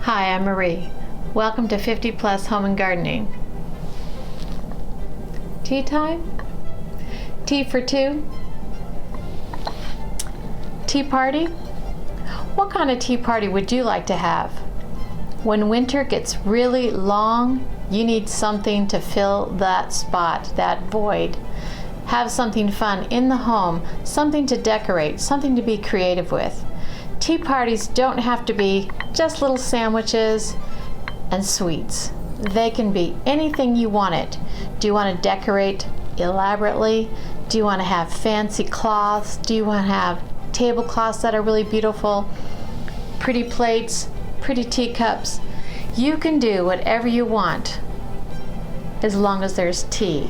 Hi, I'm Marie. Welcome to 50 Plus Home and Gardening. Tea time? Tea for two? Tea party? What kind of tea party would you like to have? When winter gets really long, you need something to fill that spot, that void. Have something fun in the home, something to decorate, something to be creative with. Tea parties don't have to be just little sandwiches and sweets. They can be anything you want it. Do you want to decorate elaborately? Do you want to have fancy cloths? Do you want to have tablecloths that are really beautiful? Pretty plates, pretty teacups? You can do whatever you want as long as there's tea.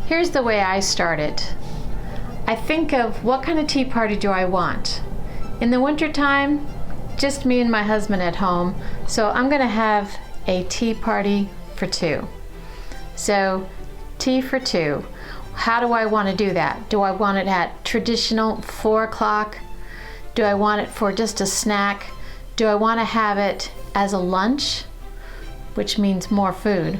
Here's the way I start it. I think of what kind of tea party do I want. In the wintertime, just me and my husband at home, so I'm gonna have a tea party for two. So, tea for two. How do I want to do that? Do I want it at traditional 4 o'clock? Do I want it for just a snack? Do I want to have it as a lunch, which means more food?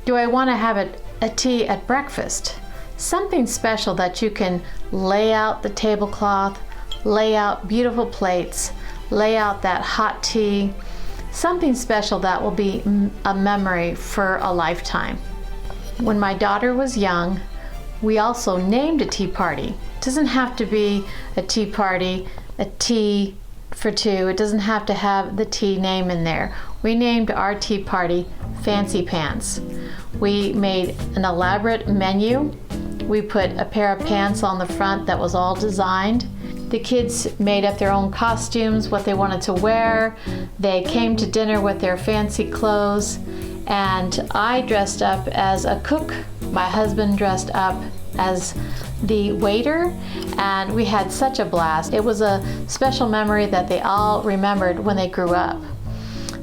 Do I want to have it a tea at breakfast? Something special that you can lay out the tablecloth, lay out beautiful plates, lay out that hot tea, something special that will be a memory for a lifetime. When my daughter was young, we also named a tea party. It doesn't have to be a tea party, a tea for two. It doesn't have to have the tea name in there. We named our tea party Fancy Pants. We made an elaborate menu. We put a pair of pants on the front that was all designed. The kids made up their own costumes, what they wanted to wear. They came to dinner with their fancy clothes, and I dressed up as a cook. My husband dressed up as the waiter, and we had such a blast. It was a special memory that they all remembered when they grew up.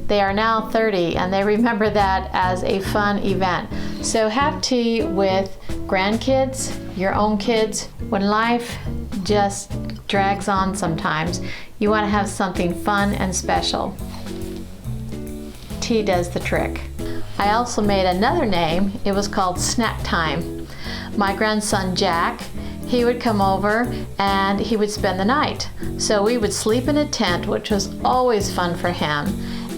They are now 30 and they remember that as a fun event. So have tea with grandkids, your own kids. When life just drags on sometimes, you want to have something fun and special. Tea does the trick. I also made another name. It was called Snack Time. My grandson Jack, he would come over and he would spend the night. So we would sleep in a tent, which was always fun for him.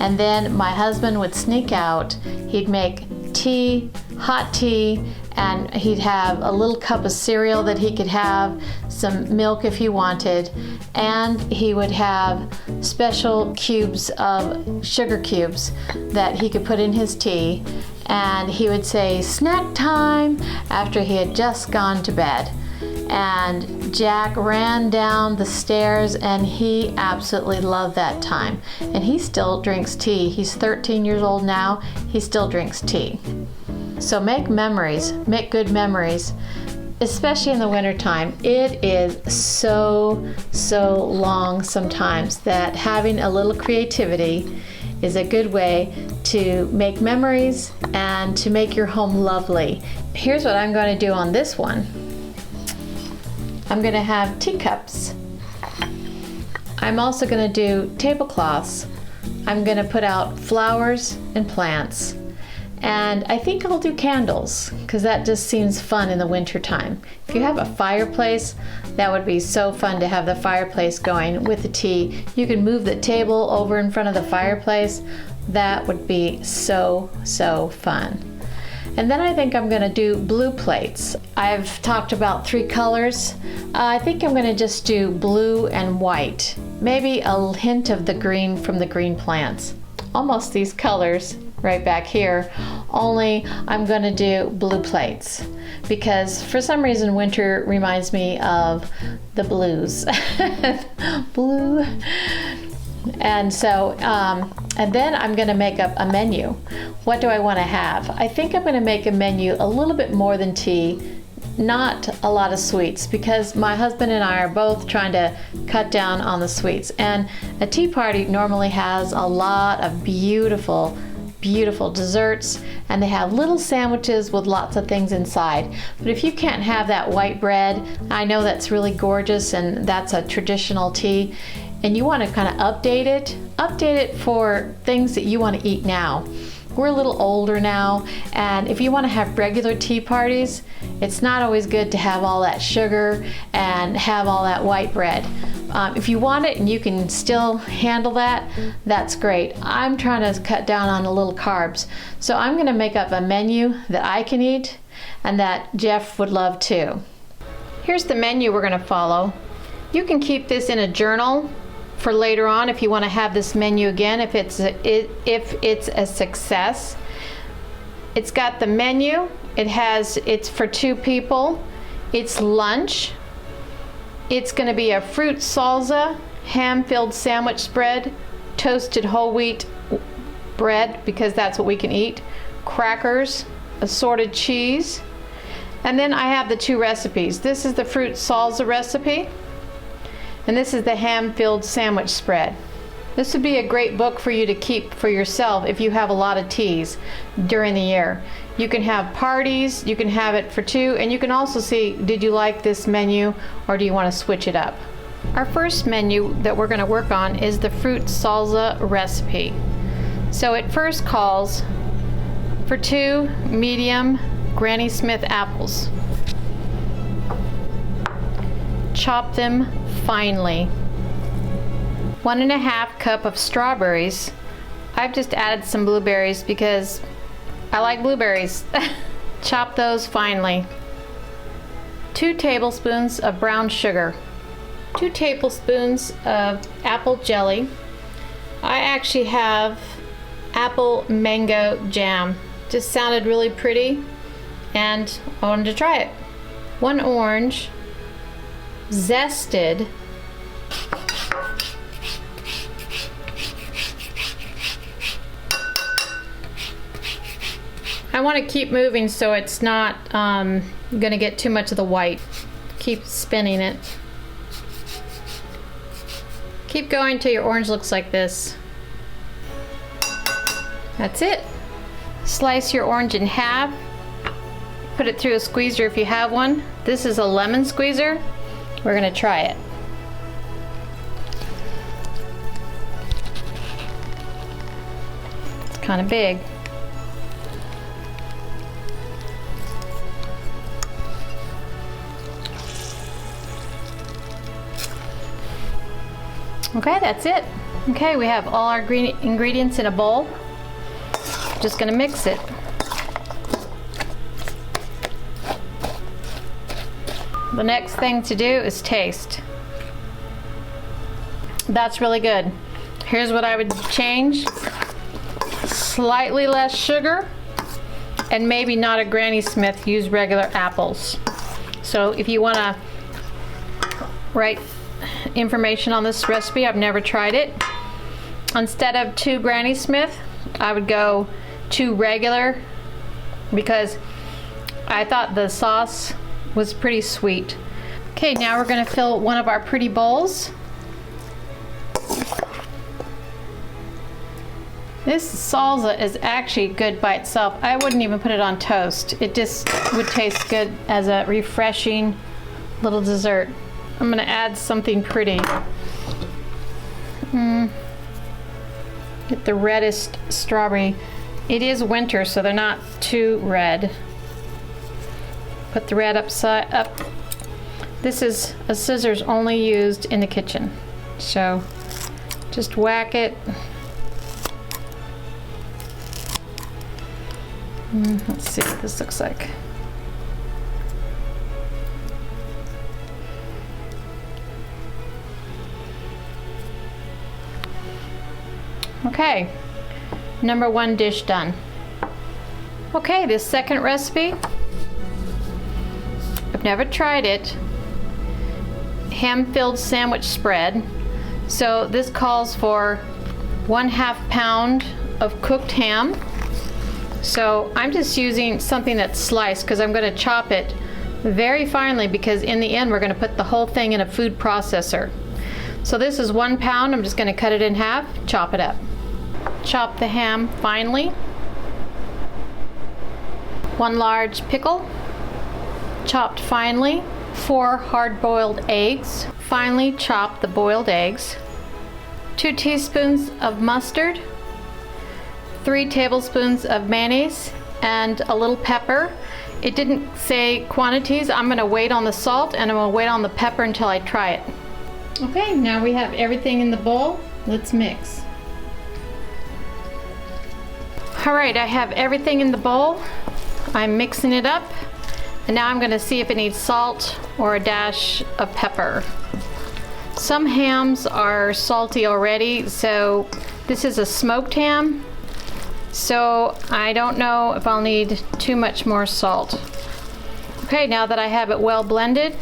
And then my husband would sneak out. He'd make tea, hot tea, and he'd have a little cup of cereal that he could have, some milk if he wanted, and he would have special cubes of sugar cubes that he could put in his tea, and he would say snack time after he had just gone to bed. And Jack ran down the stairs and he absolutely loved that time. And he still drinks tea. He's 13 years old now. He still drinks tea. So make memories, make good memories, especially in the wintertime. It is so long sometimes that having a little creativity is a good way to make memories and to make your home lovely. Here's what I'm going to do on this one. I'm going to have teacups. I'm also going to do tablecloths. I'm going to put out flowers and plants. And I think I'll do candles because that just seems fun in the winter time. If you have a fireplace, that would be so fun to have the fireplace going with the tea. You can move the table over in front of the fireplace. That would be so fun. And then I think I'm going to do blue plates. I've talked about 3 colors. I think I'm going to just do blue and white. Maybe a hint of the green from the green plants. Almost these colors right back here, only I'm going to do blue plates because for some reason winter reminds me of the blues. Blue. And so, and then I'm going to make up a menu. What do I want to have? I think I'm going to make a menu a little bit more than tea, not a lot of sweets, because my husband and I are both trying to cut down on the sweets. And a tea party normally has a lot of beautiful beautiful desserts, and they have little sandwiches with lots of things inside. But if you can't have that white bread, I know that's really gorgeous and that's a traditional tea, and you want to kind of update it for things that you want to eat now. We're a little older now, and if you want to have regular tea parties, it's not always good to have all that sugar and have all that white bread. If you want it and you can still handle that, that's great. I'm trying to cut down on a little carbs, so I'm going to make up a menu that I can eat and that Jeff would love too. Here's the menu we're going to follow. You can keep this in a journal for later on if you want to have this menu again, if it's a success. It's got the menu. It's for 2 people. It's lunch. It's going to be a fruit salsa, ham-filled sandwich spread, toasted whole wheat bread because that's what we can eat, crackers, assorted cheese, and then I have the 2 recipes. This is the fruit salsa recipe, and this is the ham-filled sandwich spread. This would be a great book for you to keep for yourself if you have a lot of teas during the year. You can have parties, you can have it for 2, and you can also see, did you like this menu or do you want to switch it up? Our first menu that we're going to work on is the fruit salsa recipe. So it first calls for 2 medium Granny Smith apples. Chop them finely. 1½ cup of strawberries. I've just added some blueberries because I like blueberries. Chop those finely. 2 tablespoons of brown sugar. 2 tablespoons of apple jelly. I actually have apple mango jam. Just sounded really pretty and I wanted to try it. 1 orange, zested. I want to keep moving so it's not going to get too much of the white. Keep spinning it. Keep going till your orange looks like this. That's it. Slice your orange in half. Put it through a squeezer if you have one. This is a lemon squeezer. We're going to try it. It's kind of big. Okay, that's it. Okay, we have all our ingredients in a bowl. Just gonna mix it. The next thing to do is taste. That's really good. Here's what I would change. Slightly less sugar, and maybe not a Granny Smith, use regular apples. So if you wanna write information on this recipe, I've never tried it. Instead of 2 Granny Smith, I would go 2 regular because I thought the sauce was pretty sweet. Okay, now we're going to fill one of our pretty bowls. This salsa is actually good by itself. I wouldn't even put it on toast. It just would taste good as a refreshing little dessert. I'm gonna add something pretty. Get the reddest strawberry. It is winter, so they're not too red. Put the red up. This is a scissors only used in the kitchen. So just whack it. Let's see what this looks like. Okay, number 1 dish done. Okay, this second recipe, I've never tried it. Ham-filled sandwich spread. So this calls for 1/2 pound of cooked ham. So I'm just using something that's sliced because I'm going to chop it very finely because in the end we're going to put the whole thing in a food processor. So this is 1 pound. I'm just going to cut it in half, chop it up. Chop the ham finely. 1 large pickle, chopped finely, 4 hard-boiled eggs, finely chop the boiled eggs, 2 teaspoons of mustard, 3 tablespoons of mayonnaise, and a little pepper. It didn't say quantities. I'm gonna wait on the salt and I'm gonna wait on the pepper until I try it. Okay, now we have everything in the bowl. Let's mix. All right, I have everything in the bowl. I'm mixing it up. And now I'm gonna see if it needs salt or a dash of pepper. Some hams are salty already, so this is a smoked ham. So I don't know if I'll need too much more salt. Okay, now that I have it well blended,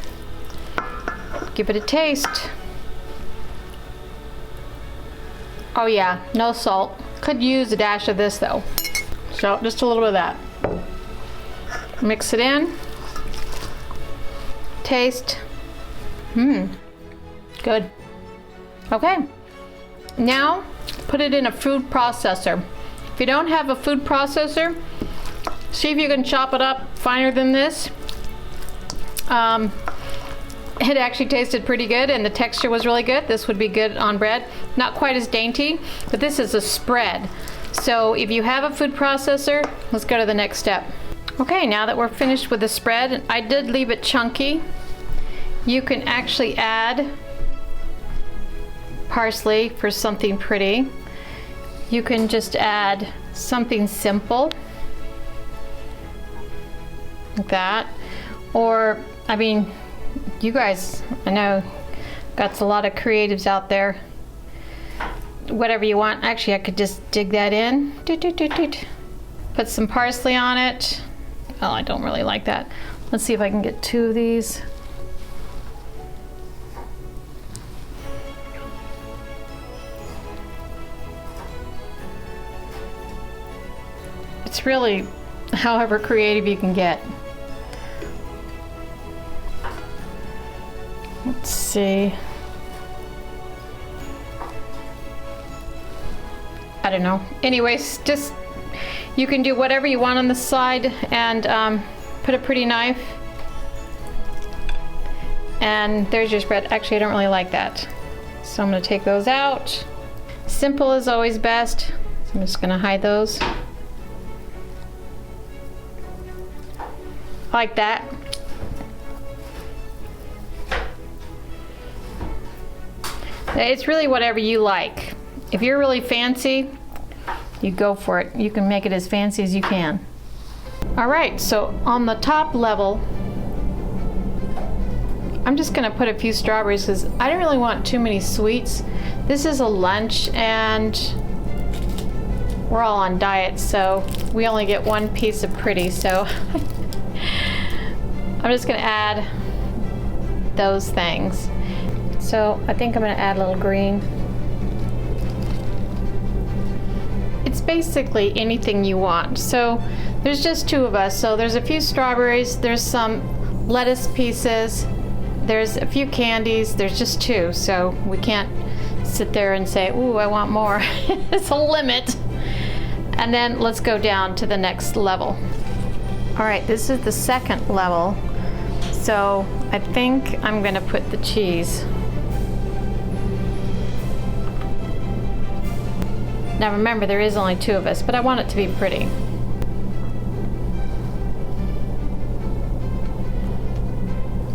give it a taste. Oh yeah, no salt. Could use a dash of this though. So just a little bit of that. Mix it in. Taste. Good. Okay. Now put it in a food processor. If you don't have a food processor, see if you can chop it up finer than this. It actually tasted pretty good and the texture was really good. This would be good on bread. Not quite as dainty, but this is a spread. So if you have a food processor, let's go to the next step. Okay, now that we're finished with the spread, I did leave it chunky. You can actually add parsley for something pretty. You can just add something simple like that. Or, I mean, you guys, I know, got a lot of creatives out there. Whatever you want. Actually, I could just dig that in. Put some parsley on it. Oh, I don't really like that. Let's see if I can get 2 of these. It's really however creative you can get. Let's see. I don't know. Anyways, just you can do whatever you want on the side and put a pretty knife. And there's your spread. Actually, I don't really like that. So I'm going to take those out. Simple is always best. So I'm just going to hide those. Like that. It's really whatever you like. If you're really fancy, you go for it. You can make it as fancy as you can. All right, so on the top level, I'm just gonna put a few strawberries because I don't really want too many sweets. This is a lunch and we're all on diet, so we only get 1 piece of pretty, so I'm just gonna add those things. So I think I'm gonna add a little green. It's basically anything you want. So there's just 2 of us. So there's a few strawberries, there's some lettuce pieces, there's a few candies, there's just 2. So we can't sit there and say, ooh, I want more. It's a limit. And then let's go down to the next level. All right, this is the second level. So I think I'm gonna put the cheese. Now remember, there is only 2 of us, but I want it to be pretty.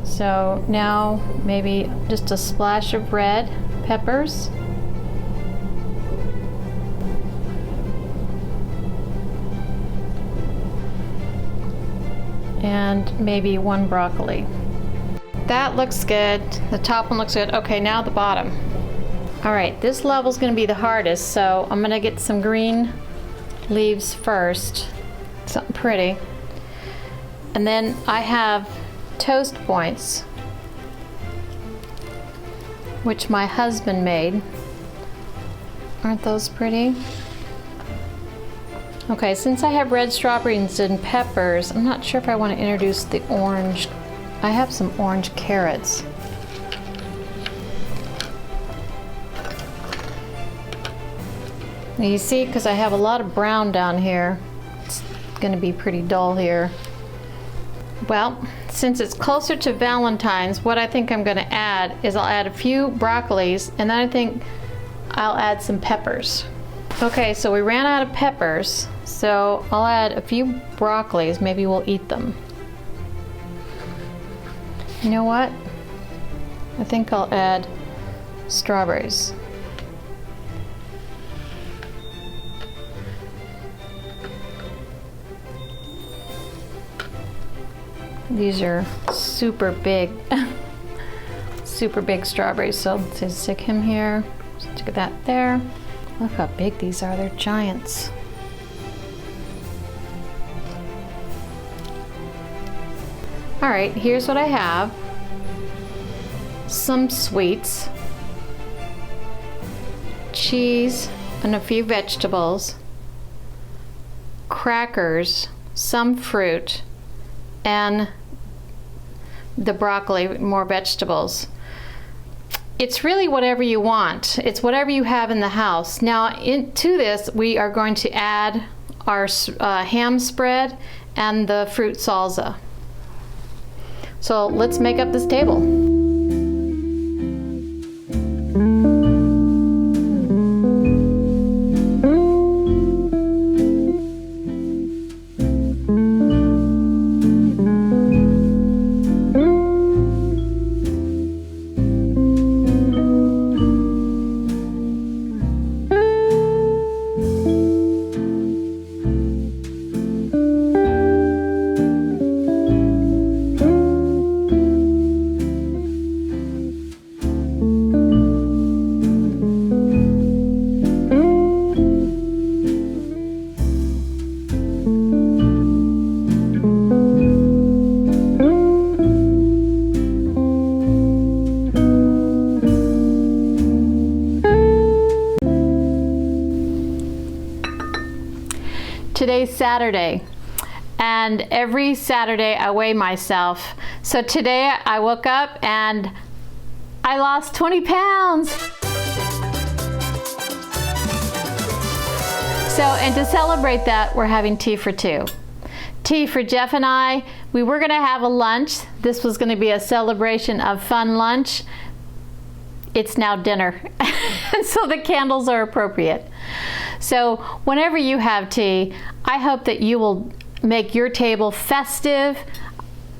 So now maybe just a splash of red peppers. And maybe 1 broccoli. That looks good. The top one looks good. Okay, now the bottom. All right, this level's gonna be the hardest, so I'm gonna get some green leaves first, something pretty. And then I have toast points, which my husband made. Aren't those pretty? Okay, since I have red strawberries and peppers, I'm not sure if I want to introduce the orange. I have some orange carrots. Now you see, because I have a lot of brown down here, gonna be pretty dull here. Well, since it's closer to Valentine's, what I think I'm gonna add is I'll add a few broccolis, and then I think I'll add some peppers. Okay, so we ran out of peppers, so I'll add a few broccolis. Maybe we'll eat them. You know what? I think I'll add strawberries. These are super big, super big strawberries. So let's stick him here, stick that there. Look how big these are, they're giants. All right, here's what I have. Some sweets, cheese, and a few vegetables, crackers, some fruit, and the broccoli, more vegetables. It's really whatever you want. It's whatever you have in the house. Now, into this, we are going to add our ham spread and the fruit salsa. So let's make up this table. Today's Saturday, and every Saturday I weigh myself. So today I woke up and I lost 20 pounds. So, and to celebrate that, we're having tea for two. Tea for Jeff and I. We were gonna have a lunch. This was gonna be a celebration of fun lunch. It's now dinner. So the candles are appropriate. So whenever you have tea, I hope that you will make your table festive,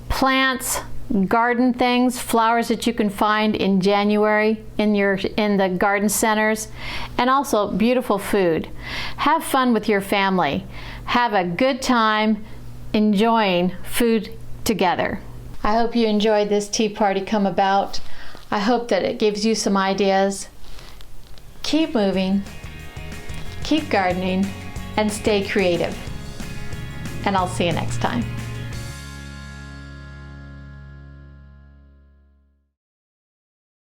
plants, garden things, flowers that you can find in January in the garden centers, and also beautiful food. Have fun with your family. Have a good time enjoying food together. I hope you enjoyed this tea party come about. I hope that it gives you some ideas. Keep moving, keep gardening, and stay creative. And I'll see you next time.